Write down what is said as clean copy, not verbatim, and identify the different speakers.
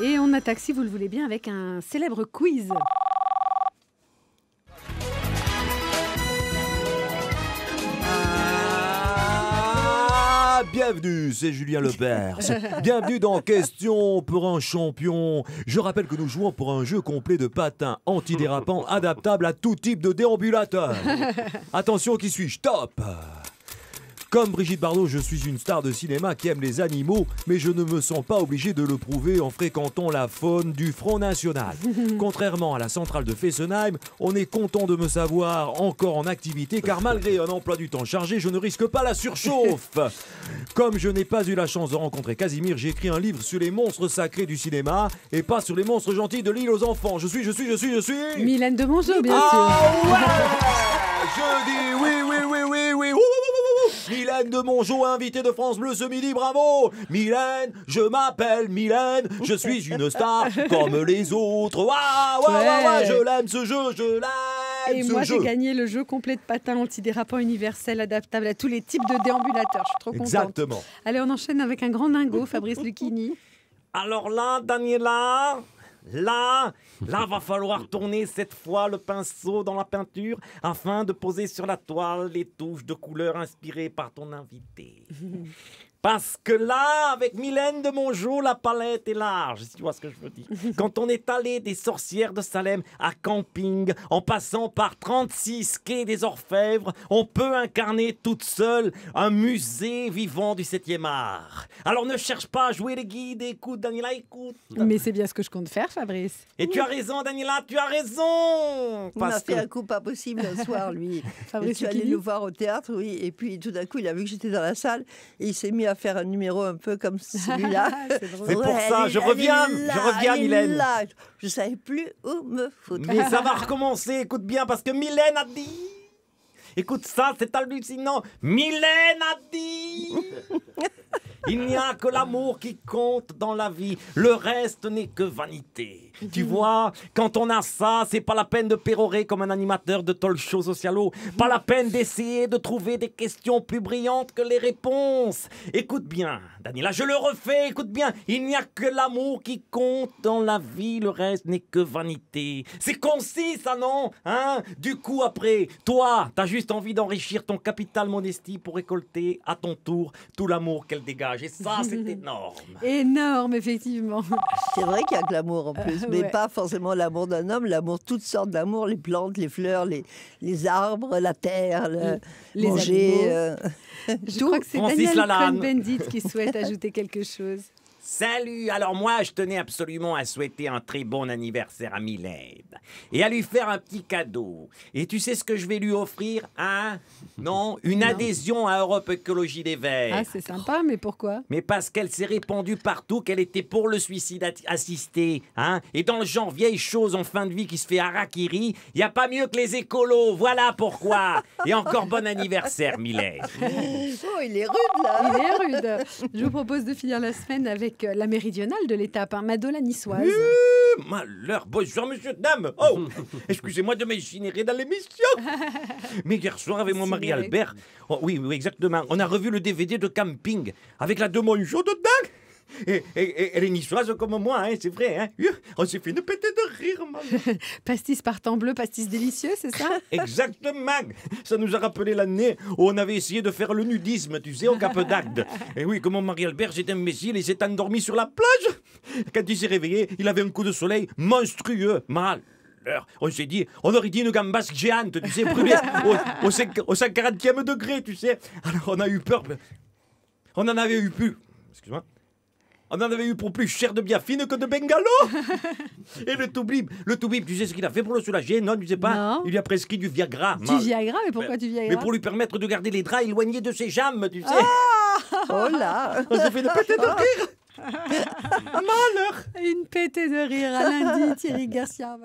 Speaker 1: Et on attaque, si vous le voulez bien, avec un célèbre quiz.
Speaker 2: Bienvenue, c'est Julien Lepers. Bienvenue dans Question pour un champion. Je rappelle que nous jouons pour un jeu complet de patins antidérapants adaptables à tout type de déambulateur. Attention, qui suis-je? Top! Comme Brigitte Bardot, je suis une star de cinéma qui aime les animaux, mais je ne me sens pas obligé de le prouver en fréquentant la faune du Front National. Contrairement à la centrale de Fessenheim, on est content de me savoir encore en activité, car malgré un emploi du temps chargé, je ne risque pas la surchauffe. Comme je n'ai pas eu la chance de rencontrer Casimir, j'ai écrit un livre sur les monstres sacrés du cinéma et pas sur les monstres gentils de l'île aux enfants. Je suis...
Speaker 1: Mylène de Mongeau, bien sûr.
Speaker 2: Ouais, je dis oui. Mylène de Mongeau, invitée de France Bleu ce midi, bravo! Mylène, je m'appelle Mylène, je suis une star comme les autres. Ouais, je l'aime ce jeu, je l'aime.
Speaker 1: Et moi, j'ai gagné le jeu complet de patins antidérapants universel adaptable à tous les types de déambulateurs. Je suis trop contente.
Speaker 2: Exactement.
Speaker 1: Allez, on enchaîne avec un grand dingo, Fabrice Lucchini.
Speaker 3: Alors là, Daniela, là, va falloir tourner cette fois le pinceau dans la peinture afin de poser sur la toile les touches de couleur inspirées par ton invité. Parce que là, avec Mylène de Mongeau, la palette est large, si tu vois ce que je veux dire. Quand on est allé des sorcières de Salem à camping, en passant par 36 quais des Orfèvres, on peut incarner toute seule un musée vivant du 7e art. Alors ne cherche pas à jouer les guides, écoute, Daniela, écoute.
Speaker 1: Mais c'est bien ce que je compte faire, Fabrice.
Speaker 3: Et tu as raison, Daniela, tu as raison.
Speaker 4: Il m'a fait un coup pas possible un soir, lui. Je suis allée le voir au théâtre, oui, et puis tout d'un coup, il a vu que j'étais dans la salle et il s'est mis à faire un numéro un peu comme celui-là.
Speaker 3: C'est pour ça, je reviens, Mylène.
Speaker 4: Là. Je savais plus où me foutre.
Speaker 3: Mais ça va recommencer, écoute bien, parce que Mylène a dit... Écoute ça, c'est hallucinant. Mylène a dit... Il n'y a que l'amour qui compte dans la vie. Le reste n'est que vanité. Tu vois, quand on a ça, c'est pas la peine de pérorer comme un animateur de talk show socialo. Pas la peine d'essayer de trouver des questions plus brillantes que les réponses. Écoute bien, Daniela, je le refais, écoute bien. Il n'y a que l'amour qui compte dans la vie. Le reste n'est que vanité. C'est concis, ça, non? Hein? Du coup, après, toi, t'as juste envie d'enrichir ton capital modestie pour récolter, à ton tour, tout l'amour qu'elle dégage. Et ça, c'est énorme.
Speaker 1: Énorme, effectivement.
Speaker 4: C'est vrai qu'il y a que l'amour en plus, mais pas forcément l'amour d'un homme, l'amour, toutes sortes d'amour, les plantes, les fleurs, les arbres, la terre,
Speaker 1: les
Speaker 4: manger.
Speaker 1: Je crois que c'est Daniel Cohn-Bendit qui souhaite ajouter quelque chose.
Speaker 3: Salut! Alors moi, je tenais absolument à souhaiter un très bon anniversaire à Mylène et à lui faire un petit cadeau. Et tu sais ce que je vais lui offrir, hein? Non? Une adhésion à Europe Écologie des Verts.
Speaker 1: Ah, c'est sympa, mais pourquoi?
Speaker 3: Mais parce qu'elle s'est répandue partout qu'elle était pour le suicide assisté, hein? Et dans le genre vieille chose en fin de vie qui se fait harakiri, il n'y a pas mieux que les écolos, voilà pourquoi! Et encore bon anniversaire, Mylène!
Speaker 4: Oh, il est rude, là!
Speaker 1: Il est rude! Je vous propose de finir la semaine avec la méridionale de l'étape, Mado la niçoise.
Speaker 3: Malheur, bonjour monsieur, dame. Oh, excusez-moi de m'ingénérer dans l'émission. Mais hier soir avec mon mari Albert, oh, oui, exactement, on a revu le DVD de Camping avec la de Mongeau dedans. Et elle est niçoise comme moi, hein, c'est vrai. Hein. On s'est fait une pétée de rire, man.
Speaker 1: Pastis partant bleu, pastis délicieux, c'est ça?
Speaker 3: Exactement. Ça nous a rappelé l'année où on avait essayé de faire le nudisme, tu sais, au Cap d'Agde. Et oui, comme mon mari Albert, j'étais imbécile et s'est endormi sur la plage. Quand il s'est réveillé, il avait un coup de soleil monstrueux, mal. On s'est dit, on aurait dit une gambasque géante, tu sais, brûlée au 140e degré, tu sais. Alors on a eu peur. On en avait eu plus. Excuse-moi. On en avait eu pour plus cher de biafine que de bengalo. Et le toubib, tu sais ce qu'il a fait pour le soulager? Non, tu sais pas?
Speaker 1: Non.
Speaker 3: Il lui a prescrit du Viagra.
Speaker 1: Du Viagra? Mais pourquoi du Viagra?
Speaker 3: Mais pour lui permettre de garder les draps éloignés de ses jambes, tu sais.
Speaker 4: Oh là!
Speaker 3: On s'est fait une pétée de rire. Malheur.
Speaker 1: Une pétée de rire à lundi, Thierry Garcia.